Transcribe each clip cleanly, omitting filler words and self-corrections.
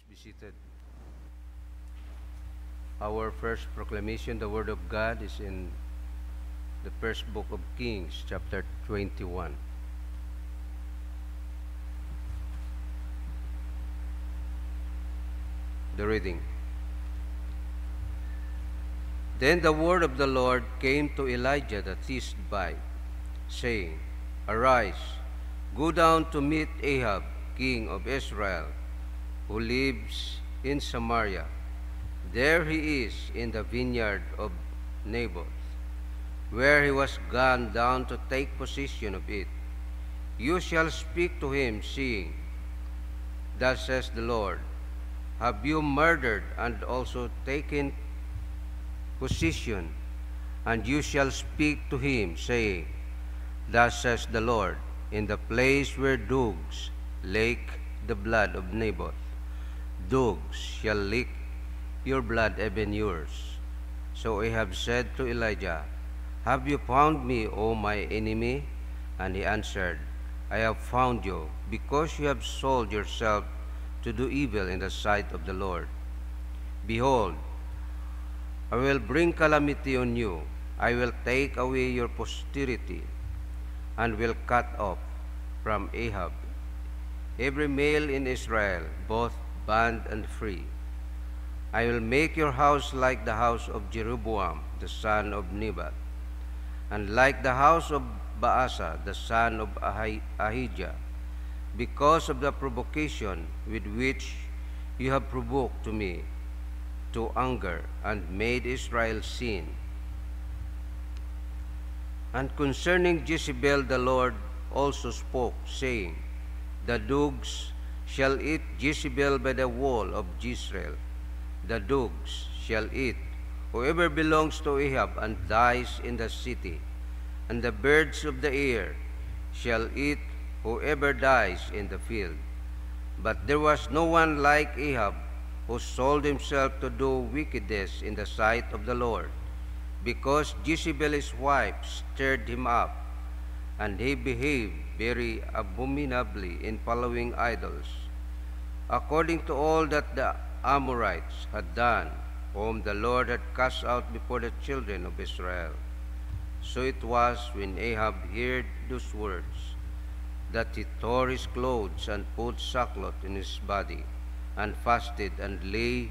Please be seated. Our first proclamation, the Word of God, is in the first book of Kings, chapter 21. The reading. Then the word of the Lord came to Elijah the Tishbite, saying, Arise, go down to meet Ahab, king of Israel, who lives in Samaria. There he is in the vineyard of Naboth, where he was gone down to take possession of it. You shall speak to him, saying, Thus says the Lord, Have you murdered and also taken possession? And you shall speak to him, saying, Thus says the Lord, in the place where dogs lick the blood of Naboth, dogs shall lick your blood, even yours. So Ahab said to Elijah, Have you found me, O my enemy? And he answered, I have found you, because you have sold yourself to do evil in the sight of the Lord. Behold, I will bring calamity on you. I will take away your posterity, and will cut off from Ahab every male in Israel, both bond and free. I will make your house like the house of Jeroboam, the son of Nebat, and like the house of Baasa, the son of Ahijah, because of the provocation with which you have provoked to me to anger and made Israel sin. And concerning Jezebel the Lord also spoke, saying, The dogs shall eat Jezebel by the wall of Jezreel. The dogs shall eat whoever belongs to Ahab and dies in the city, and the birds of the air shall eat whoever dies in the field. But there was no one like Ahab, who sold himself to do wickedness in the sight of the Lord, because Jezebel his wife stirred him up, and he behaved very abominably in following idols, according to all that the Amorites had done, whom the Lord had cast out before the children of Israel. So it was, when Ahab heard those words, that he tore his clothes and put sackcloth in his body, and fasted and lay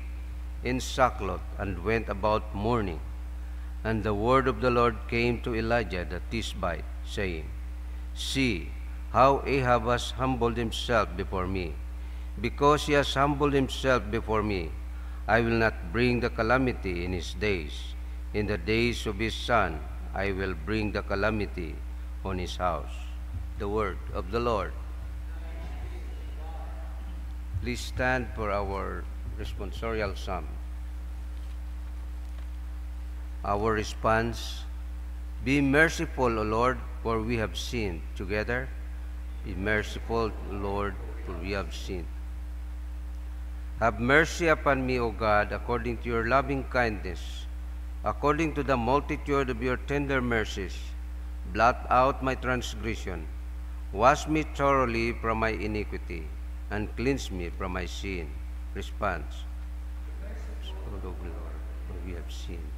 in sackcloth, and went about mourning. And the word of the Lord came to Elijah the Tishbite, saying, See how Ahab has humbled himself before me. Because he has humbled himself before me, I will not bring the calamity in his days. In the days of his son, I will bring the calamity on his house. The word of the Lord. Please stand for our responsorial psalm. Our response: Be merciful, O Lord, for we have sinned. Together, be merciful, Lord, for we have sinned. Have mercy upon me, O God, according to your loving kindness, according to the multitude of your tender mercies. Blot out my transgression. Wash me thoroughly from my iniquity, and cleanse me from my sin. Response: O Lord, for we have sinned.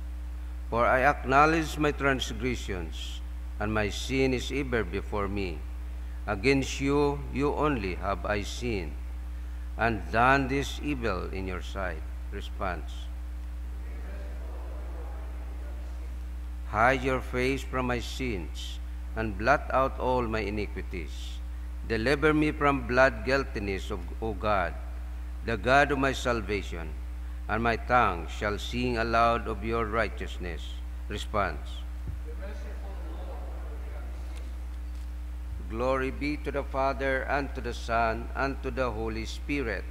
For I acknowledge my transgressions, and my sin is ever before me. Against you, you only have I sinned, and done this evil in your sight. Response: Hide your face from my sins, and blot out all my iniquities. Deliver me from blood guiltiness, O God, the God of my salvation, and my tongue shall sing aloud of your righteousness. Response: Glory be to the Father, and to the Son, and to the Holy Spirit.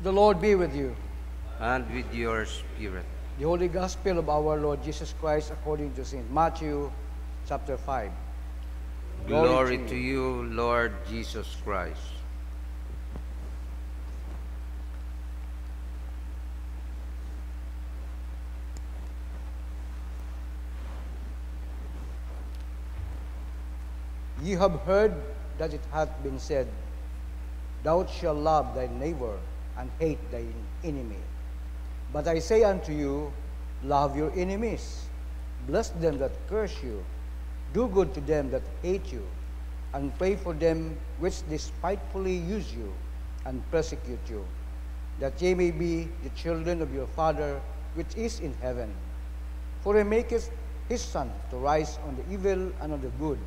The Lord be with you. And with your spirit. The Holy Gospel of our Lord Jesus Christ according to St. Matthew, chapter 5. Glory to you, Lord Jesus Christ. Ye have heard that it hath been said, Thou shalt love thy neighbor, and hate thine enemy. But I say unto you, love your enemies, bless them that curse you, do good to them that hate you, and pray for them which despitefully use you and persecute you, that ye may be the children of your Father which is in heaven. For he maketh his sun to rise on the evil and on the good,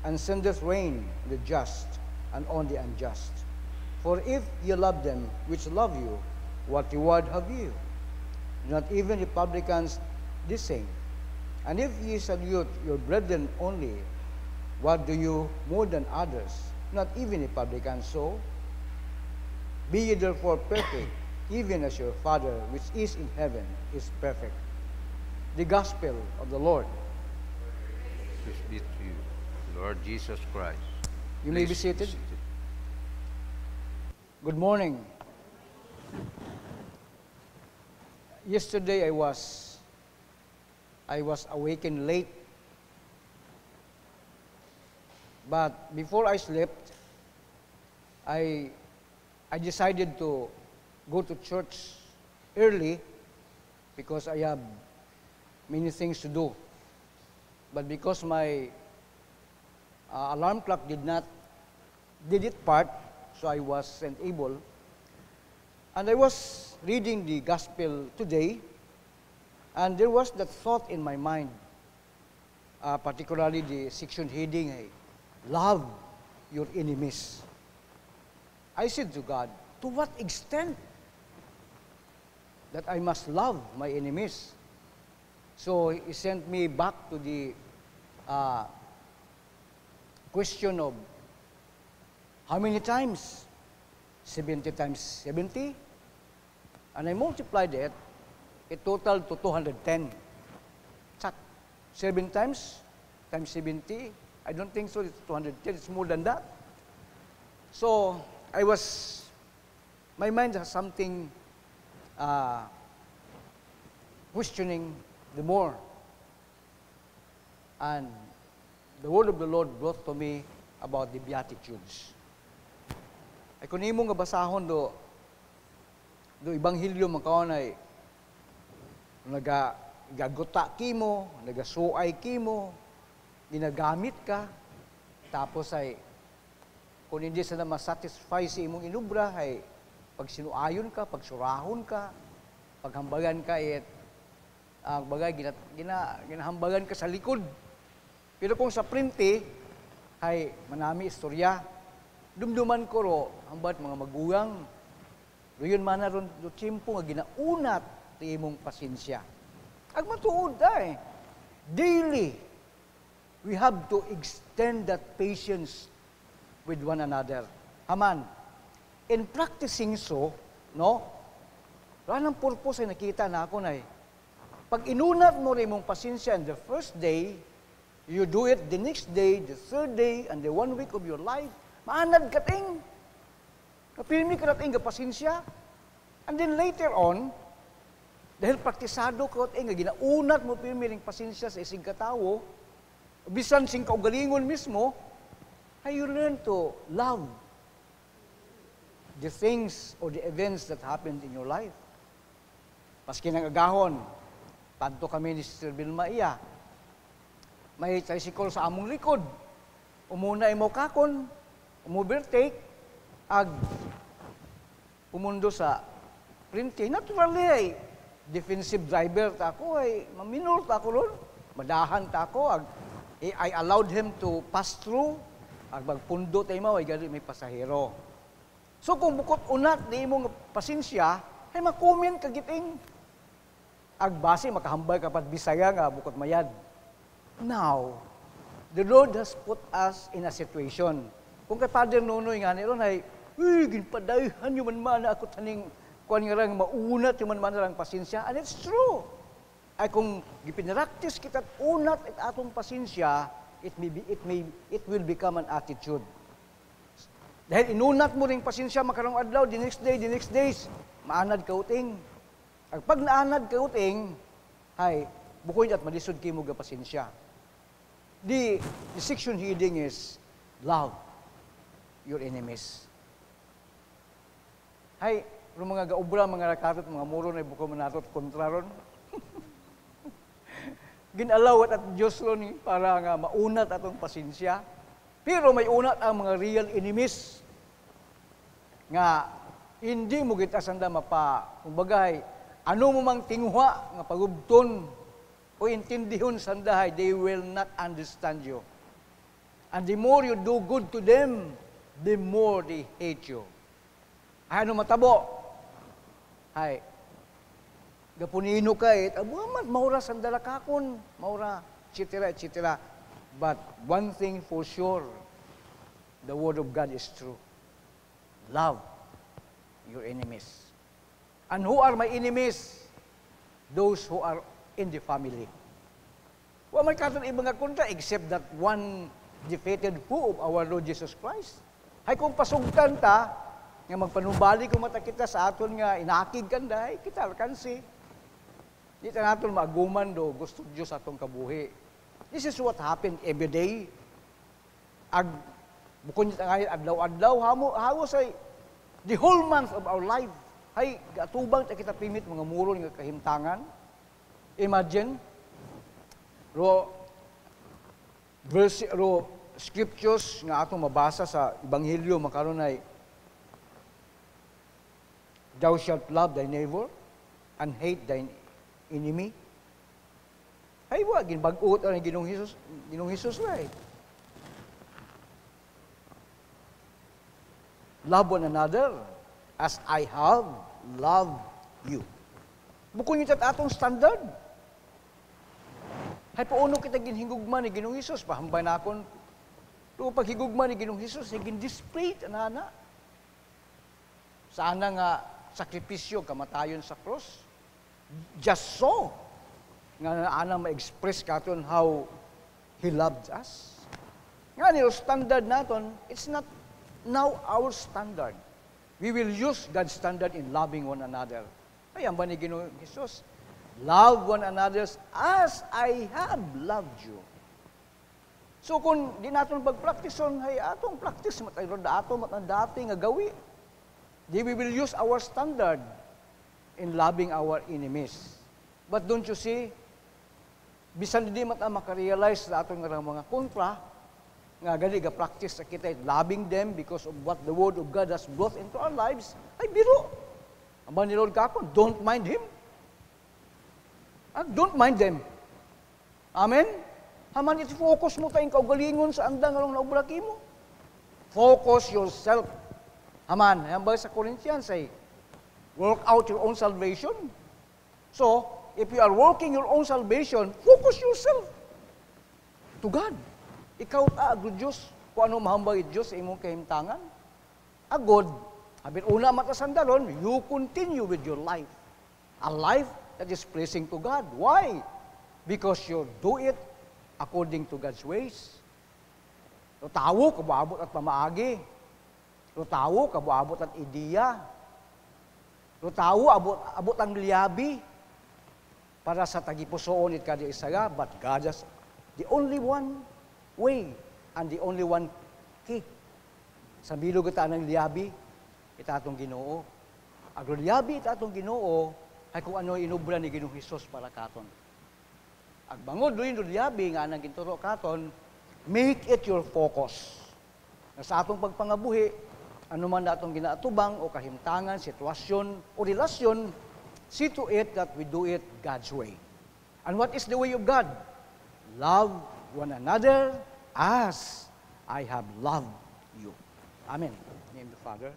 and sendeth rain on the just and on the unjust. For if ye love them which love you, what reward have you? Do not even the publicans the same? And if ye salute your brethren only, what do you more than others? Not even the publicans so? Be ye therefore perfect, even as your Father which is in heaven is perfect. The Gospel of the Lord. Peace be to you, Lord Jesus Christ. You may be Please seated. Good morning. Yesterday I was awakened late. But before I slept, I decided to go to church early because I have many things to do. But because my alarm clock did its part, so I wasn't able. And I was reading the gospel today, and there was that thought in my mind, particularly the section heading, love your enemies. I said to God, to what extent that I must love my enemies? So He sent me back to the question of how many times? 70 times 70? And I multiplied it, it totaled to 210. Check. 7 times 70? I don't think so, it's 210, it's more than that. So, my mind has something questioning the more. And the word of the Lord brought to me about the Beatitudes. Ay kung imo nga basahon do Ebanghelyo makaon ay nagaguta kimo, nagasuay kimo, ginagamit ka, tapos ay kung hindi sa na masatisfy si imong inubra ay pag sinuayon ka, pag surahon ka, paghambagan ka ang bagay ginahambagan ka sa likod. Pero kung sa printe ay manami istorya, dumduman ko ro hambat mga magugang. Doon man na ron do tiyempo nga ginaunat ti imong pasensya. Ag matuod ay daily we have to extend that patience with one another. Haman, in practicing so, no? Wala nang purpose ay nakita na ako na pag inunat mo rin mong pasensya in the first day, you do it the next day, the third day, and the 1 week of your life, maanad ka ting. Kapilmi ka natin nga pasensya. And then later on, dahil praktisado ka natin nga ginaunat mo pilmi ring pasensya sa isig katawo, bisan sing kaugalingon mismo, you learn to love the things or the events that happened in your life. Paski nang agahon, padto kami ni Sister Vilma iya, may tricycle sa among likod. Umuna imo kakon, umubertake, ag pumundo sa printe. Naturally ay defensive driver ta ako, ay maminor ta ako ron, madahan ta ako, I allowed him to pass through, ag magpundo tayo mo, ay gari may pasahero. So kung bukod unat di imong pasensya, ay makumin kagiting, ag base makahambal kapat Bisaya nga bukod mayad. Now, the Lord has put us in a situation. Kung kay Father Nonoy nga niron ay, ginpadayhan yung man ako taning kuan nga lang maunat yung man lang pasensya. And it's true. Ay kung gipinraktis kita unat at atong pasensya, it will become an attitude. Dahil inunat mo ring pasensya makarong adlaw, the next days, maanad ka uting. Ag pag naanad ka uting, ay bukoy at malisod kimo ga pasensya. The section heading is love your enemies. Hay, mga gaubra, mga rakatot, mga muro na ibuko manatot kontraron. Ginalawat at Diyos lo ni para nga maunat atong pasensya. Pero may unat ang mga real enemies nga hindi mo kita sanda kumbagay, ano mo mang tinguha nga pagubton o intindihon sandahay, they will not understand you. And the more you do good to them, the more they hate you. Ay, ano matabo? Ay, gapunino ka abuamat, maura sandala kakon, maura, etc. But one thing for sure, the Word of God is true. Love your enemies. And who are my enemies? Those who are in the family. Wa may katon ibang nga kontra except that one defeated foe of our Lord Jesus Christ. Hay kung pasugtan ta, nga magpanubali kung mata kita sa aton nga inakig kanday, kita alkansi. Di ta naton maaguman do, gusto Diyos atong kabuhi. This is what happened every day. Bukod nito ngayon, adlaw-adlaw, hamo say, the whole month of our life, ay, gatubang ta kita pimit, mga muro nga kahimtangan. Imagine, scriptures nga atong mabasa sa Ebanghelyo, makaroon ay, thou shalt love thy neighbor, and hate thine enemy. Ay, ginbag-uot ang Ginong Hesus na eh. Love one another as I have loved you. Bukod nito atong standard. Hay pauno kita ginhingugman ni Ginong Hesus, pahambay na akon. Pero paghigugman ni Ginong Hesus, ay gin-display, anana. Sana nga sakripisyo, kamatayon sa cross. Just so, nga anang ma-express katon how He loved us. Nga niyo, standard naton, it's not now our standard. We will use God's standard in loving one another. Ay, ang ba ni Ginoong Jesus? Love one another as I have loved you. So kung di natin pag-practice-on, ay atong practice, matayro da ato, matandati nga gawi. Di we will use our standard in loving our enemies. But don't you see, bisan di makarealize sa atong mga kontra, nga gali ga-practice sa kita, loving them because of what the Word of God has brought into our lives, ay biro. Ang ba ni Lord kakon, don't mind Him. Don't mind them. Amen? Haman iti-focus mo tayong kaugalingon sa andang along naubraki mo. Focus yourself. Haman, yan ba sa Corinthians ay, work out your own salvation. So, if you are working your own salvation, focus yourself to God. Ikaw agud Diyos, kung ano mahambay Diyos sa imong kahimtangan. Agod, habit una matasandalon, you continue with your life. A life that is pleasing to God. Why? Because you do it according to God's ways. So, tawo, kabuabot at pamaagi. So, tawo, kabuabot at ideya. So, tawo, abot ang liyabi para sa tagipusoon it kadi isaga, but God has the only one way and the only one key. Sa bilog ita ng liyabi, ita atong Ginoo. Agro liyabi ita atong Ginoo, ay kung ano inubra ni Ginoong Hesus para katon. Agbangod doon yung liyabi nga nang ginturo katon, make it your focus. Na sa atong pagpangabuhi, ano man na atong ginaatubang o kahimtangan, sitwasyon o relasyon, see to it that we do it God's way. And what is the way of God? Love one another as I have loved you. Amen. In the name of the Father,